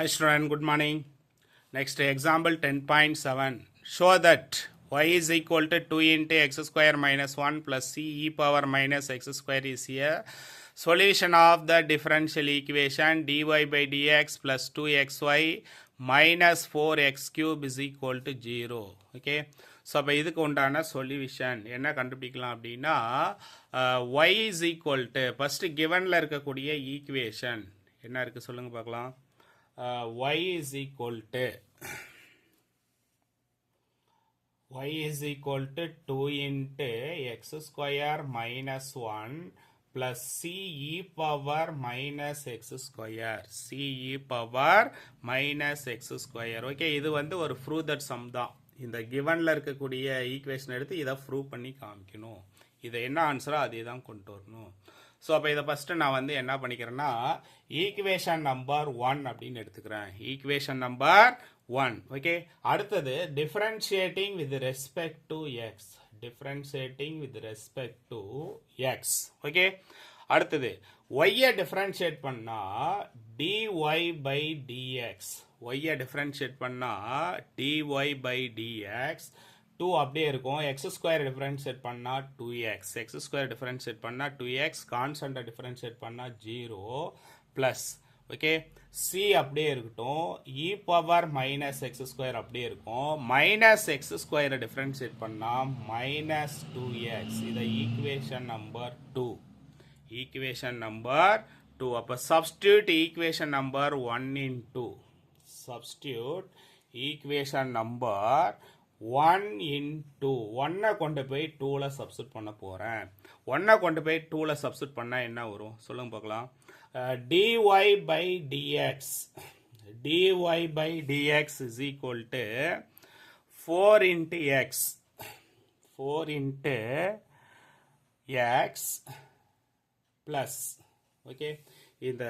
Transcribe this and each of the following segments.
Hi student, good morning. Next example 10.7. Show that y is equal to 2 into x square minus 1 plus c e power minus x square is a solution of the differential equation dy by dx plus 2xy minus 4x cube is equal to 0. Okay. So அப்போ இதுக்கு உண்டான solution என்ன கண்டுபிடிக்கலாம் அப்படின்னா y is equal to first கிவனில் இருக்கக்கூடிய equation என்ன இருக்குது சொல்லுங்கள் பார்க்கலாம். Y is equal to 2 into x square minus 1 plus c e power minus x square. c e power minus x square. Okay, இது வந்து ஒரு ப்ரூவ் தட் சம் தான். இந்த கிவனில் இருக்கக்கூடிய ஈக்குவேஷன் எடுத்து இதை ப்ரூவ் பண்ணி காமிக்கணும். இதை என்ன ஆன்சரோ அதே தான் கொண்டு வரணும். ஸோ அப்போ இதை ஃபஸ்ட்டு நான் வந்து என்ன பண்ணிக்கிறேன்னா ஈக்குவேஷன் நம்பர் 1 அப்படின்னு எடுத்துக்கிறேன். Equation number 1. ஓகே, அடுத்தது differentiating with respect to X. Differentiating with respect to X. Okay, அடுத்தது ஒய்யை டிஃபரன்ஷியேட் பண்ணால் dy by dx. ஒய்யை டிஃபரன்ஷியேட் பண்ணால் dy by dx 2 அப்படியே இருக்கும். எக்ஸ் ஸ்கொயர் டிஃபரன்ஷியேட் பண்ணால் 2x. எக்ஸ் ஸ்கொயர் டிஃபரன்ஷியேட் பண்ணால் 2x. கான்ஸ்டன்ட்டை டிஃபரன்ஷியேட் பண்ணால் 0 ப்ளஸ். ஓகே, சி அப்படியே இருக்கட்டும். E power minus x square அப்படியே இருக்கும். மைனஸ் எக்ஸ் ஸ்கொயரை டிஃபரன்ஷியேட் பண்ணால் மைனஸ் 2x. இதை ஈக்குவேஷன் நம்பர் 2. Equation number 2. அப்போ substitute equation number 1 in 2. Substitute equation number 1 into 1 கொண்டு போய் 2ல சப்ஸ்டியூட் பண்ண போகிறேன். 1 கொண்டு போய் 2ல சப்ஸ்டியூட் பண்ணால் என்ன வரும் சொல்லுங்க பார்க்கலாம். dy by dx. dy by dx is equal to 4 into x. 4 into x plus. Okay, இந்த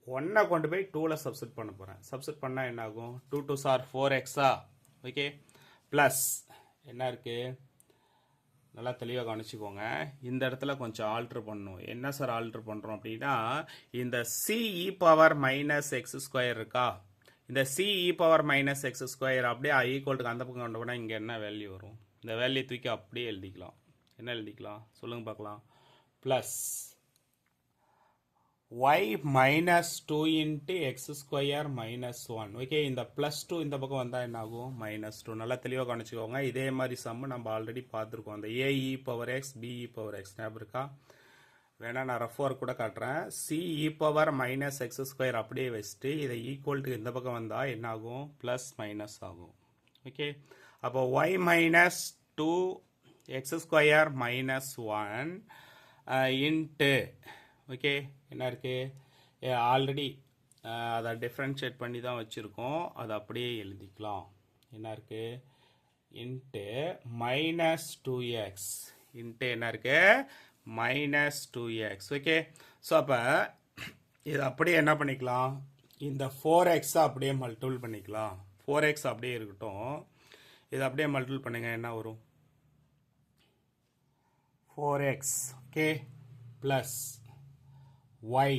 1 கொண்டு போய் 2ல சப்ஸ்டியூட் பண்ண போகிறேன். சப்ஸ்டியூட் பண்ணால் என்ன ஆகும்? 2 2s are 4x. Okay, plus என்ன இருக்குது நல்லா தெளிவாக கவனிச்சுக்கோங்க. இந்த இடத்துல கொஞ்சம் ஆல்ட்ரு பண்ணணும். என்ன சார் ஆல்ட்ரு பண்ணுறோம் அப்படின்னா இந்த CE power minus x square இருக்கா, இந்த CE power minus x square அப்படியே ஈக்குவல்ட்டுக்கு அந்த பக்கம் கொண்டு போனால் இங்கே என்ன வேல்யூ வரும்? இந்த வேல்யூ தூக்கி அப்படியே எழுதிக்கலாம். என்ன எழுதிக்கலாம் சொல்லுங்கள் பார்க்கலாம். Plus y minus 2 into x square minus 1. Okay, இந்த ப்ளஸ் 2 இந்த பக்கம் வந்தால் என்ன ஆகும்? மைனஸ் 2. நல்லா தெளிவாக கவனிச்சுக்கோங்க. இதே மாதிரி சம்மு நம்ம ஆல்ரெடி பார்த்துருக்கோம். அந்த A e power x B e power x ஞாபகம் இருக்கா? வேணா நான் ரஃப் ஒர்க் கூட காட்டுறேன். C e power minus x square அப்படியே வச்சுட்டு இதை ஈக்குவல்ட்டு இந்த பக்கம் வந்தால் என்ன ஆகும்? ப்ளஸ் மைனஸ் ஆகும். ஓகே, அப்போ y minus 2 x square minus 1 into. Okay, என்ன இருக்குது? ஆல்ரெடி அதை டிஃப்ரென்ஷியேட் பண்ணி தான் வச்சுருக்கோம். அதை அப்படியே எழுதிக்கலாம். என்ன இருக்குது? Into minus 2x. இன்ட்டு என்ன இருக்குது? Minus 2x. ஓகே, ஸோ அப்போ இது அப்படியே என்ன பண்ணிக்கலாம்? இந்த 4x அப்படியே மல்டிபிள் பண்ணிக்கலாம். 4x அப்படியே இருக்கட்டும். இது அப்படியே மல்டிபிள் பண்ணுங்க. என்ன வரும்? 4x. Okay, plus y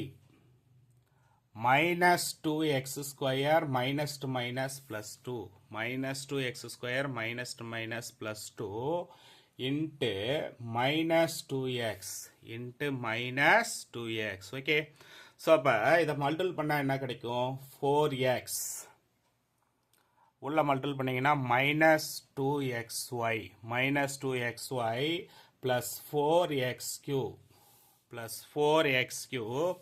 minus 2x square minus to minus plus 2 minus 2x square minus to minus plus 2 into minus 2x into minus 2x. okay, so அப்போ இதை மல்டிபிள் பண்ணால் என்ன கிடைக்கும்? 4x உள்ள மல்டிபிள் பண்ணிங்கன்னா minus 2xy minus 2xy plus 4x cube plus 4x cube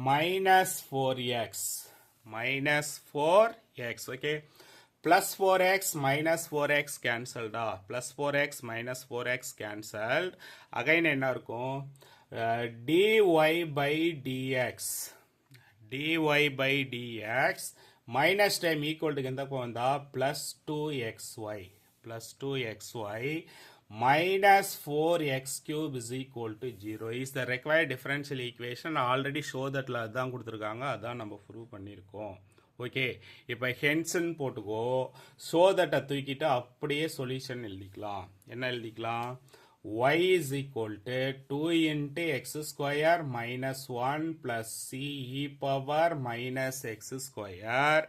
minus 4x minus 4x. okay, plus 4x minus 4x cancelled. plus 4x minus 4x cancelled. again என்ன இருக்கும்? dy by dx. dy by dx minus time equal to எந்த பக்கம் வந்தா plus 2xy plus 2xy minus 4x cube is equal to 0 is the required differential equation. already show thatல அதான் கொடுத்துருக்காங்க, அதான் நம்ம prove பண்ணியிருக்கோம். ஓகே, இப்போ ஹென்ஸ்ன்னு போட்டுக்கோ. ஷோ தட்டை தூக்கிட்டு அப்படியே சொல்யூஷன் எழுதிக்கலாம். என்ன எழுதிக்கலாம்? y is equal to 2 into x square minus 1 plus c e power minus x square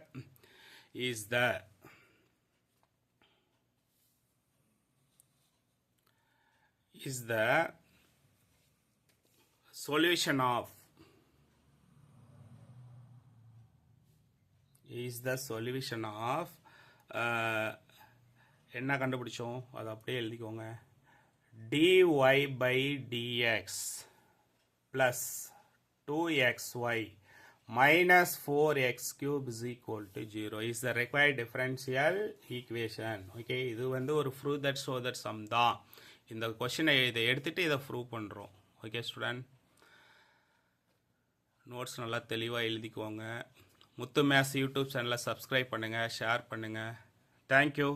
is the solution of என்ன கண்டுபிடிச்சோம் அதை அப்படியே எழுதிக்கோங்க dy by dx plus 2xy minus 4x cube is equal to 0 is the required differential equation. Okay, இது வந்து ஒரு prove that show that sum தான். இந்த கொஸ்டினை இதை எடுத்துட்டு இதை ப்ரூவ் பண்ணுறோம். ஓகே ஸ்டூடெண்ட், நோட்ஸ் நல்லா தெளிவாக எழுதிக்குவாங்க. முத்து மேத்ஸ் யூடியூப் சேனலை சப்ஸ்கிரைப் பண்ணுங்கள், ஷேர் பண்ணுங்கள். தேங்க்யூ.